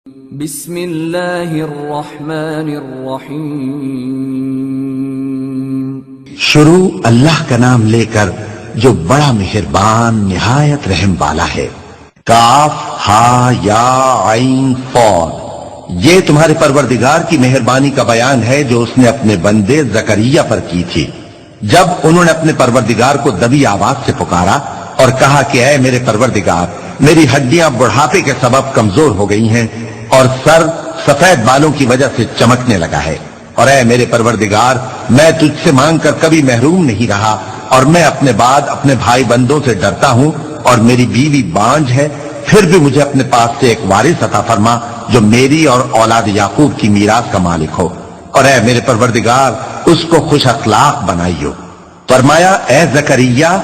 بسم اللہ الرحمن الرحیم۔ شروع اللہ کا نام لے کر جو بڑا مہربان نہایت رحم والا ہے۔ کاف ہا یا عین صاد، یہ تمہارے پروردگار کی مہربانی کا بیان ہے جو اس نے اپنے بندے زکریا پر کی تھی جب انہوں نے اپنے پروردگار کو دبی آواز سے پکارا اور کہا کہ اے میرے پروردگار، میری ہڈیاں بڑھاپے کے سبب کمزور ہو گئی ہیں اور سر سفید بالوں کی وجہ سے چمکنے لگا ہے، اور اے میرے پروردگار، میں تجھ سے مانگ کر کبھی محروم نہیں رہا، اور میں اپنے بعد اپنے بھائی بندوں سے ڈرتا ہوں، اور میری بیوی بانجھ ہے، پھر بھی مجھے اپنے پاس سے ایک وارث عطا فرما جو میری اور اولاد یعقوب کی میراث کا مالک ہو، اور اے میرے پروردگار، اس کو خوش اخلاق بنائیو۔ فرمایا اے زکریا،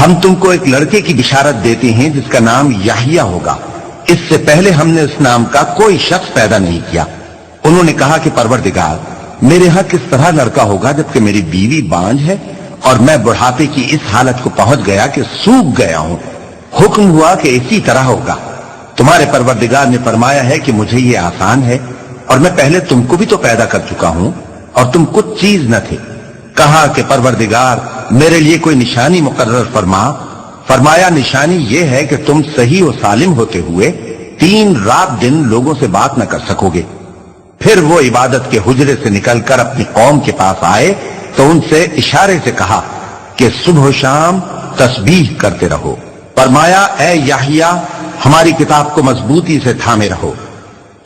ہم تم کو ایک لڑکے کی بشارت دیتے ہیں جس کا نام یحییٰ ہوگا، اس سے پہلے ہم نے اس نام کا کوئی شخص پیدا نہیں کیا۔ انہوں نے کہا کہ پروردگار، میرے ہاں کس طرح لڑکا ہوگا جبکہ میری بیوی بانجھ ہے اور میں بڑھاپے کی اس حالت کو پہنچ گیا کہ سوکھ گیا ہوں۔ حکم ہوا کہ اسی طرح ہوگا۔ تمہارے پروردگار نے فرمایا ہے کہ مجھے یہ آسان ہے، اور میں پہلے تم کو بھی تو پیدا کر چکا ہوں اور تم کچھ چیز نہ تھے۔ کہا کہ پروردگار، میرے لیے کوئی نشانی مقرر فرما۔ فرمایا نشانی یہ ہے کہ تم صحیح و سالم ہوتے ہوئے 3 رات دن لوگوں سے بات نہ کر سکو گے۔ پھر وہ عبادت کے حجرے سے نکل کر اپنی قوم کے پاس آئے تو ان سے اشارے سے کہا کہ صبح و شام تسبیح کرتے رہو۔ فرمایا اے یحییٰ، ہماری کتاب کو مضبوطی سے تھامے رہو،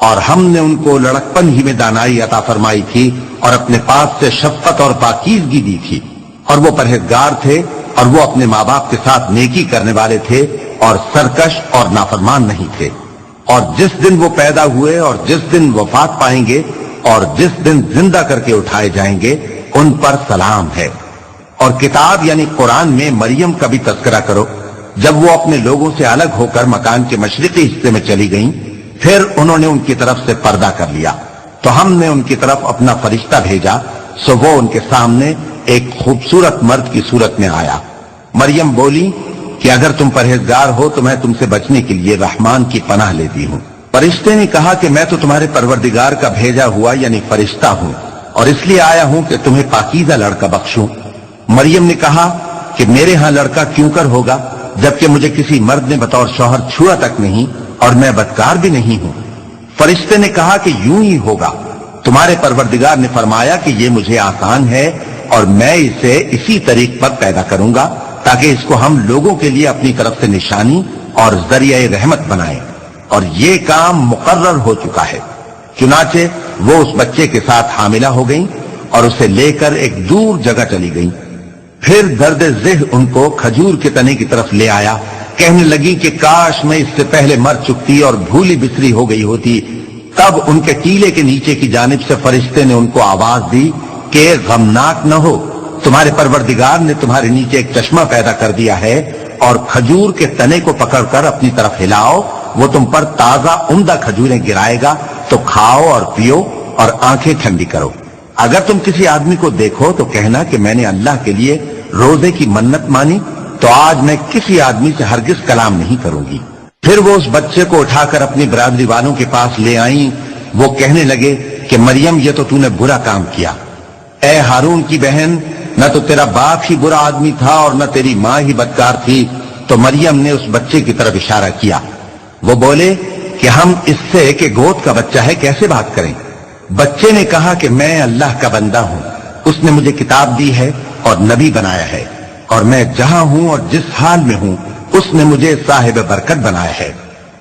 اور ہم نے ان کو لڑکپن ہی میں دانائی عطا فرمائی تھی اور اپنے پاس سے شفقت اور پاکیزگی دی تھی، اور وہ پرہیزگار تھے اور وہ اپنے ماں باپ کے ساتھ نیکی کرنے والے تھے اور سرکش اور نافرمان نہیں تھے۔ اور جس دن وہ پیدا ہوئے اور جس دن وفات پائیں گے اور جس دن زندہ کر کے اٹھائے جائیں گے ان پر سلام ہے۔ اور کتاب یعنی قرآن میں مریم کا بھی تذکرہ کرو، جب وہ اپنے لوگوں سے الگ ہو کر مکان کے مشرقی حصے میں چلی گئیں، پھر انہوں نے ان کی طرف سے پردہ کر لیا تو ہم نے ان کی طرف اپنا فرشتہ بھیجا، سو وہ ان کے سامنے ایک خوبصورت مرد کی صورت میں آیا۔ مریم بولی کہ اگر تم پرہیزگار ہو تو میں تم سے بچنے کے لیے رحمان کی پناہ لیتی ہوں۔ فرشتے نے کہا کہ میں تو تمہارے پروردگار کا بھیجا ہوا یعنی فرشتہ ہوں، اور اس لیے آیا ہوں کہ تمہیں پاکیزہ لڑکا بخشوں۔ مریم نے کہا کہ میرے ہاں لڑکا کیوں کر ہوگا جبکہ مجھے کسی مرد نے بطور شوہر چھوا تک نہیں اور میں بدکار بھی نہیں ہوں۔ فرشتے نے کہا کہ یوں ہی ہوگا۔ تمہارے پروردگار نے فرمایا کہ یہ مجھے آسان ہے اور میں اسے اسی طریق پر پیدا کروں گا تاکہ اس کو ہم لوگوں کے لیے اپنی طرف سے نشانی اور ذریعہ رحمت بنائیں، اور یہ کام مقرر ہو چکا ہے۔ چنانچہ وہ اس بچے کے ساتھ حاملہ ہو گئیں اور اسے لے کر ایک دور جگہ چلی گئیں۔ پھر درد ذہ ان کو کھجور کے تنے کی طرف لے آیا، کہنے لگی کہ کاش میں اس سے پہلے مر چکتی اور بھولی بسری ہو گئی ہوتی۔ تب ان کے ٹیلے کے نیچے کی جانب سے فرشتے نے ان کو آواز دی کہ غمناک نہ ہو، تمہارے پروردگار نے تمہارے نیچے ایک چشمہ پیدا کر دیا ہے، اور کھجور کے تنے کو پکڑ کر اپنی طرف ہلاؤ، وہ تم پر تازہ عمدہ کھجوریں گرائے گا، تو کھاؤ اور پیو اور آنکھیں ٹھنڈی کرو۔ اگر تم کسی آدمی کو دیکھو تو کہنا کہ میں نے اللہ کے لیے روزے کی منت مانی، تو آج میں کسی آدمی سے ہرگز کلام نہیں کروں گی۔ پھر وہ اس بچے کو اٹھا کر اپنی برادری والوں کے پاس لے آئیں۔ وہ کہنے لگے کہ مریم، یہ تو نے برا کام کیا۔ اے ہارون کی بہن، نہ تو تیرا باپ ہی برا آدمی تھا اور نہ تیری ماں ہی بدکار تھی۔ تو مریم نے اس بچے کی طرف اشارہ کیا۔ وہ بولے کہ ہم اس سے کہ گود کا بچہ ہے کیسے بات کریں؟ بچے نے کہا کہ میں اللہ کا بندہ ہوں، اس نے مجھے کتاب دی ہے اور نبی بنایا ہے، اور میں جہاں ہوں اور جس حال میں ہوں اس نے مجھے صاحب برکت بنایا ہے،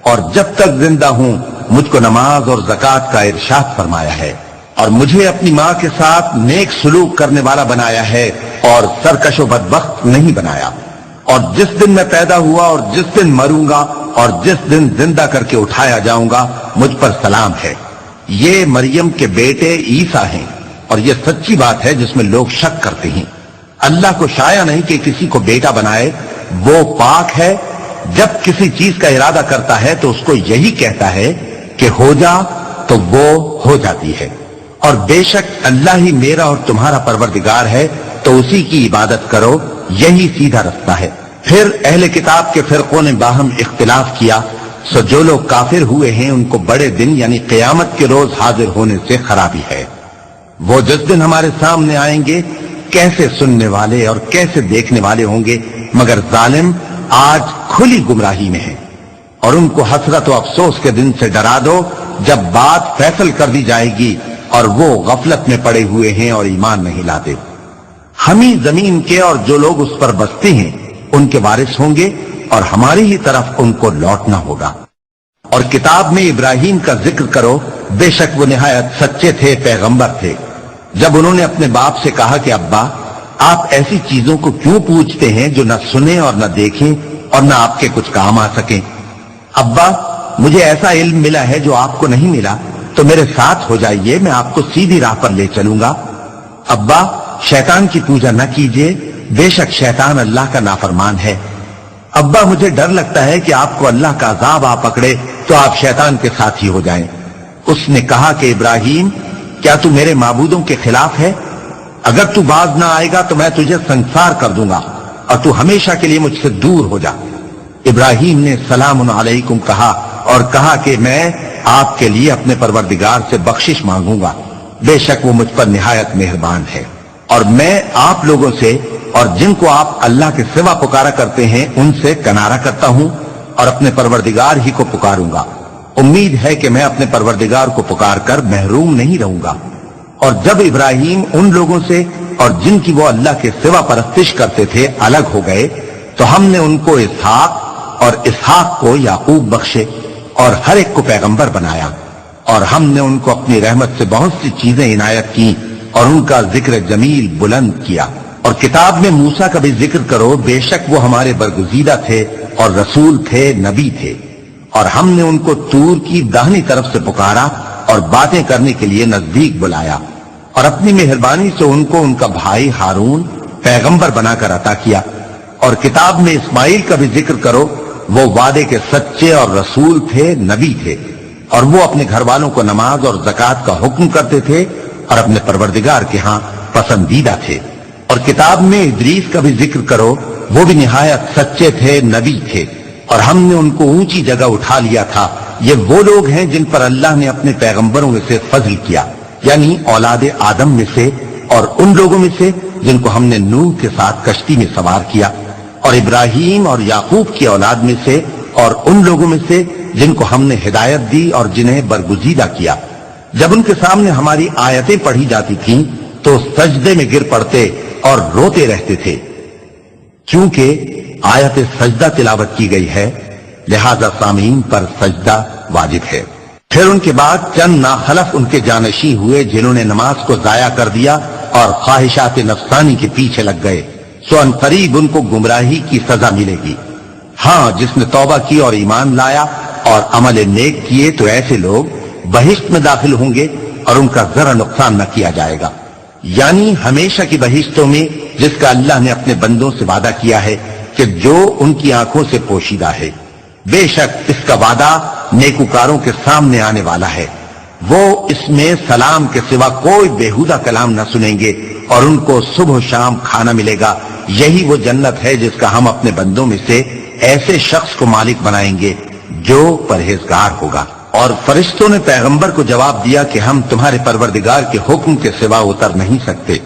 اور جب تک زندہ ہوں مجھ کو نماز اور زکوٰۃ کا ارشاد فرمایا ہے، اور مجھے اپنی ماں کے ساتھ نیک سلوک کرنے والا بنایا ہے اور سرکش و بدبخت نہیں بنایا، اور جس دن میں پیدا ہوا اور جس دن مروں گا اور جس دن زندہ کر کے اٹھایا جاؤں گا مجھ پر سلام ہے۔ یہ مریم کے بیٹے عیسیٰ ہیں، اور یہ سچی بات ہے جس میں لوگ شک کرتے ہیں۔ اللہ کو شایع نہیں کہ کسی کو بیٹا بنائے، وہ پاک ہے۔ جب کسی چیز کا ارادہ کرتا ہے تو اس کو یہی کہتا ہے کہ ہو جا، تو وہ ہو جاتی ہے۔ اور بے شک اللہ ہی میرا اور تمہارا پروردگار ہے، تو اسی کی عبادت کرو، یہی سیدھا رستہ ہے۔ پھر اہل کتاب کے فرقوں نے باہم اختلاف کیا، سو جو لوگ کافر ہوئے ہیں ان کو بڑے دن یعنی قیامت کے روز حاضر ہونے سے خرابی ہے۔ وہ جس دن ہمارے سامنے آئیں گے کیسے سننے والے اور کیسے دیکھنے والے ہوں گے، مگر ظالم آج کھلی گمراہی میں ہیں۔ اور ان کو حسرت و افسوس کے دن سے ڈرا دو جب بات فیصل کر دی جائے گی اور وہ غفلت میں پڑے ہوئے ہیں اور ایمان نہیں لاتے۔ ہم ہی زمین کے اور جو لوگ اس پر بستے ہیں ان کے وارث ہوں گے اور ہماری ہی طرف ان کو لوٹنا ہوگا۔ اور کتاب میں ابراہیم کا ذکر کرو، بے شک وہ نہایت سچے تھے، پیغمبر تھے۔ جب انہوں نے اپنے باپ سے کہا کہ ابا آپ ایسی چیزوں کو کیوں پوچھتے ہیں جو نہ سنیں اور نہ دیکھیں اور نہ آپ کے کچھ کام آ سکیں؟ ابا مجھے ایسا علم ملا ہے جو آپ کو نہیں ملا، تو میرے ساتھ ہو جائیے، میں آپ کو سیدھی راہ پر لے چلوں گا۔ ابا شیطان کی پوجا نہ کیجیے، بے شک شیطان اللہ کا نافرمان ہے۔ ابا مجھے ڈر لگتا ہے کہ آپ کو اللہ کا عذاب آ پکڑے تو آپ شیطان کے ساتھ ہی ہو جائیں۔ اس نے کہا کہ ابراہیم کیا تو میرے معبودوں کے خلاف ہے؟ اگر تو باز نہ آئے گا تو میں تجھے سنسار کر دوں گا اور تو ہمیشہ کے لیے مجھ سے دور ہو جا۔ ابراہیم نے سلام علیکم کہا اور کہا کہ میں آپ کے لیے اپنے پروردگار سے بخشش مانگوں گا، بے شک وہ مجھ پر نہایت مہربان ہے۔ اور میں آپ لوگوں سے اور جن کو آپ اللہ کے سوا پکارا کرتے ہیں ان سے کنارہ کرتا ہوں اور اپنے پروردگار ہی کو پکاروں گا۔ امید ہے کہ میں اپنے پروردگار کو پکار کر محروم نہیں رہوں گا۔ اور جب ابراہیم ان لوگوں سے اور جن کی وہ اللہ کے سوا پرستش کرتے تھے الگ ہو گئے تو ہم نے ان کو اسحاق اور اسحاق کو یعقوب بخشے اور ہر ایک کو پیغمبر بنایا، اور ہم نے ان کو اپنی رحمت سے بہت سی چیزیں عنایت کی اور ان کا ذکر جمیل بلند کیا۔ اور کتاب میں موسیٰ کا بھی ذکر کرو، بے شک وہ ہمارے برگزیدہ تھے اور رسول تھے، نبی تھے، اور ہم نے ان کو طور کی داہنی طرف سے پکارا اور باتیں کرنے کے لیے نزدیک بلایا، اور اپنی مہربانی سے ان کو ان کا بھائی ہارون پیغمبر بنا کر عطا کیا۔ اور کتاب میں اسماعیل کا بھی ذکر کرو، وہ وعدے کے سچے اور رسول تھے، نبی تھے، اور وہ اپنے گھر والوں کو نماز اور زکوٰۃ کا حکم کرتے تھے اور اپنے پروردگار کے ہاں پسندیدہ تھے۔ اور کتاب میں ادریس کا بھی ذکر کرو، وہ بھی نہایت سچے تھے، نبی تھے، اور ہم نے ان کو اونچی جگہ اٹھا لیا تھا۔ یہ وہ لوگ ہیں جن پر اللہ نے اپنے پیغمبروں میں سے فضل کیا، یعنی اولاد آدم میں سے، اور ان لوگوں میں سے جن کو ہم نے نوح کے ساتھ کشتی میں سوار کیا، اور ابراہیم اور یعقوب کی اولاد میں سے، اور ان لوگوں میں سے جن کو ہم نے ہدایت دی اور جنہیں برگزیدہ کیا۔ جب ان کے سامنے ہماری آیتیں پڑھی جاتی تھیں تو سجدے میں گر پڑتے اور روتے رہتے تھے، کیونکہ آیت سجدہ تلاوت کی گئی ہے، لہذا سامعین پر سجدہ واجب ہے۔ پھر ان کے بعد چند ناخلف ان کے جانشین ہوئے جنہوں نے نماز کو ضائع کر دیا اور خواہشات نفسانی کے پیچھے لگ گئے، سو ان قریب ان کو گمراہی کی سزا ملے گی۔ ہاں جس نے توبہ کی اور ایمان لایا اور عمل نیک کیے تو ایسے لوگ بہشت میں داخل ہوں گے اور ان کا ذرا نقصان نہ کیا جائے گا، یعنی ہمیشہ کی بہشتوں میں جس کا اللہ نے اپنے بندوں سے وعدہ کیا ہے کہ جو ان کی آنکھوں سے پوشیدہ ہے۔ بے شک اس کا وعدہ نیکوکاروں کے سامنے آنے والا ہے، وہ اس میں سلام کے سوا کوئی بیہودہ کلام نہ سنیں گے اور ان کو صبح و شام کھانا ملے گا۔ یہی وہ جنت ہے جس کا ہم اپنے بندوں میں سے ایسے شخص کو مالک بنائیں گے جو پرہیزگار ہوگا۔ اور فرشتوں نے پیغمبر کو جواب دیا کہ ہم تمہارے پروردگار کے حکم کے سوا اتر نہیں سکتے،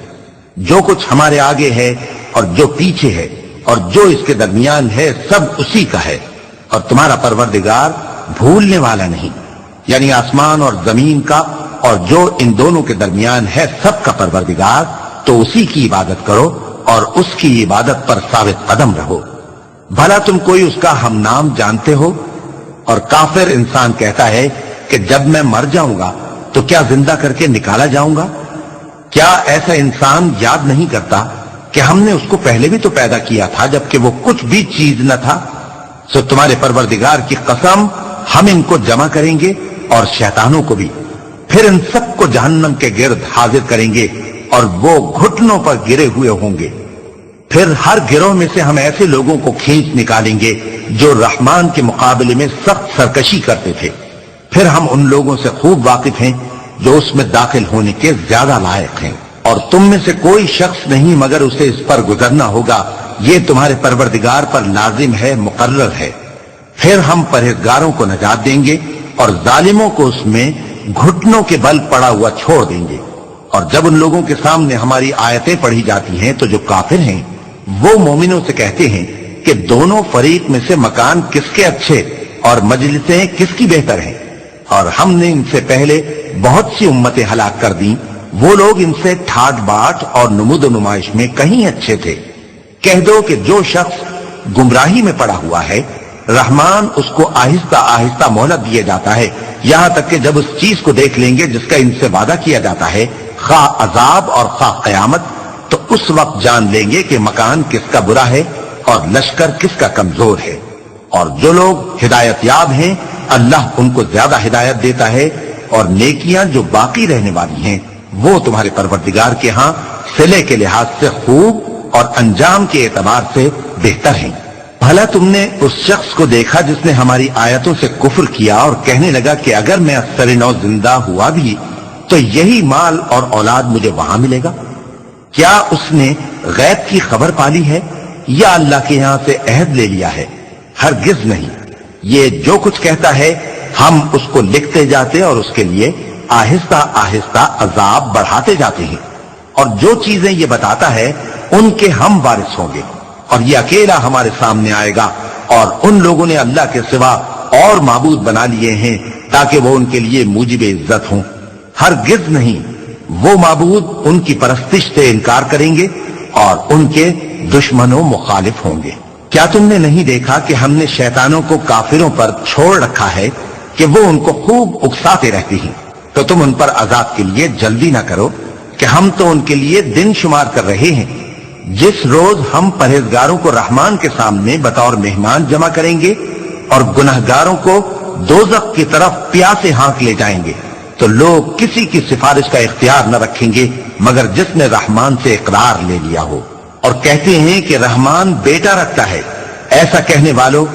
جو کچھ ہمارے آگے ہے اور جو پیچھے ہے اور جو اس کے درمیان ہے سب اسی کا ہے، اور تمہارا پروردگار بھولنے والا نہیں، یعنی آسمان اور زمین کا اور جو ان دونوں کے درمیان ہے سب کا پروردگار، تو اسی کی عبادت کرو اور اس کی عبادت پر ثابت قدم رہو۔ بھلا تم کوئی اس کا ہم نام جانتے ہو؟ اور کافر انسان کہتا ہے کہ جب میں مر جاؤں گا تو کیا زندہ کر کے نکالا جاؤں گا؟ کیا ایسا انسان یاد نہیں کرتا کہ ہم نے اس کو پہلے بھی تو پیدا کیا تھا جبکہ وہ کچھ بھی چیز نہ تھا؟ سو تمہارے پروردگار کی قسم ہم ان کو جمع کریں گے اور شیطانوں کو بھی، پھر ان سب کو جہنم کے گرد حاضر کریں گے اور وہ گھٹنوں پر گرے ہوئے ہوں گے۔ پھر ہر گروہ میں سے ہم ایسے لوگوں کو کھینچ نکالیں گے جو رحمان کے مقابلے میں سخت سرکشی کرتے تھے، پھر ہم ان لوگوں سے خوب واقف ہیں جو اس میں داخل ہونے کے زیادہ لائق ہیں، اور تم میں سے کوئی شخص نہیں مگر اسے اس پر گزرنا ہوگا، یہ تمہارے پروردگار پر لازم ہے، مقرر ہے۔ پھر ہم پرہیزگاروں کو نجات دیں گے اور ظالموں کو اس میں گھٹنوں کے بل پڑا ہوا چھوڑ دیں گے۔ اور جب ان لوگوں کے سامنے ہماری آیتیں پڑھی جاتی ہیں تو جو کافر ہیں وہ مومنوں سے کہتے ہیں کہ دونوں فریق میں سے مکان کس کے اچھے اور مجلسیں کس کی بہتر ہیں، اور ہم نے ان سے پہلے بہت سی امتیں ہلاک کر دیں، وہ لوگ ان سے ٹھاٹ باٹ اور نمود و نمائش میں کہیں اچھے تھے۔ کہہ دو کہ جو شخص گمراہی میں پڑا ہوا ہے رحمان اس کو آہستہ آہستہ مہلت دیا جاتا ہے، یہاں تک کہ جب اس چیز کو دیکھ لیں گے جس کا ان سے وعدہ کیا جاتا ہے، خواہ عذاب اور خواہ قیامت، تو اس وقت جان لیں گے کہ مکان کس کا برا ہے اور لشکر کس کا کمزور ہے۔ اور جو لوگ ہدایت یاب ہیں اللہ ان کو زیادہ ہدایت دیتا ہے، اور نیکیاں جو باقی رہنے والی ہیں وہ تمہارے پروردگار کے ہاں صلے کے لحاظ سے خوب اور انجام کے اعتبار سے بہتر ہیں۔ بھلا تم نے اس شخص کو دیکھا جس نے ہماری آیتوں سے کفر کیا اور کہنے لگا کہ اگر میں اثر نو زندہ ہوا بھی تو یہی مال اور اولاد مجھے وہاں ملے گا؟ کیا اس نے غیب کی خبر پالی ہے یا اللہ کے یہاں سے عہد لے لیا ہے؟ ہرگز نہیں، یہ جو کچھ کہتا ہے ہم اس کو لکھتے جاتے اور اس کے لیے آہستہ آہستہ عذاب بڑھاتے جاتے ہیں، اور جو چیزیں یہ بتاتا ہے ان کے ہم وارث ہوں گے، اور یہ اکیلا ہمارے سامنے آئے گا، اور ان لوگوں نے اللہ کے سوا اور معبود بنا لیے ہیں تاکہ وہ ان کے لیے موجب عزت ہوں۔ ہرگز نہیں، وہ معبود ان کی پرستش سے انکار کریں گے اور ان کے دشمنوں مخالف ہوں گے۔ کیا تم نے نہیں دیکھا کہ ہم نے شیطانوں کو کافروں پر چھوڑ رکھا ہے کہ وہ ان کو خوب اکساتے رہتے ہیں؟ تو تم ان پر عذاب کے لیے جلدی نہ کرو کہ ہم تو ان کے لیے دن شمار کر رہے ہیں۔ جس روز ہم پرہیزگاروں کو رحمان کے سامنے بطور مہمان جمع کریں گے اور گنہگاروں کو دوزخ کی طرف پیاسے ہانک لے جائیں گے، تو لوگ کسی کی سفارش کا اختیار نہ رکھیں گے مگر جس نے رحمان سے اقرار لے لیا ہو، اور کہتے ہیں کہ رحمان بیٹا رکھتا ہے۔ ایسا کہنے والوں،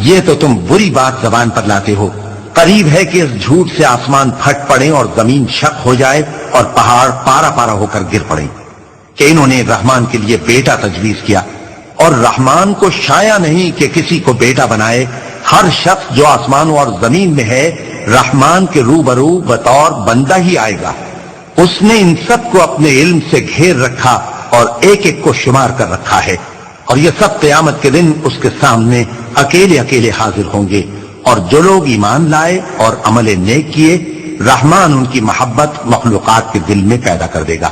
یہ تو تم بری بات زبان پر لاتے ہو۔ قریب ہے کہ اس جھوٹ سے آسمان پھٹ پڑے اور زمین شق ہو جائے اور پہاڑ پارا پارا ہو کر گر پڑے کہ انہوں نے رحمان کے لیے بیٹا تجویز کیا، اور رحمان کو شایع نہیں کہ کسی کو بیٹا بنائے۔ ہر شخص جو آسمانوں اور زمین میں ہے رحمان کے روبرو بطور بندہ ہی آئے گا۔ اس نے ان سب کو اپنے علم سے گھیر رکھا اور ایک ایک کو شمار کر رکھا ہے، اور یہ سب قیامت کے دن اس کے سامنے اکیلے اکیلے حاضر ہوں گے۔ اور جو لوگ ایمان لائے اور عمل نیک کیے رحمان ان کی محبت مخلوقات کے دل میں پیدا کر دے گا۔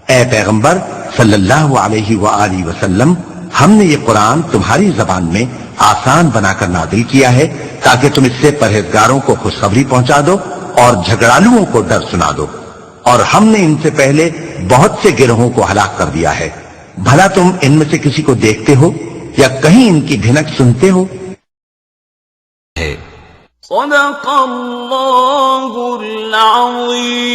اے پیغمبر صلی اللہ علیہ وآلہ وسلم، ہم نے یہ قرآن تمہاری زبان میں آسان بنا کر نازل کیا ہے تاکہ تم اس سے پرہیزگاروں کو خوشخبری پہنچا دو اور جھگڑالوؤں کو ڈر سنا دو، اور ہم نے ان سے پہلے بہت سے گروہوں کو ہلاک کر دیا ہے۔ بھلا تم ان میں سے کسی کو دیکھتے ہو یا کہیں ان کی بھنک سنتے ہو؟ صدق اللہ العظیم۔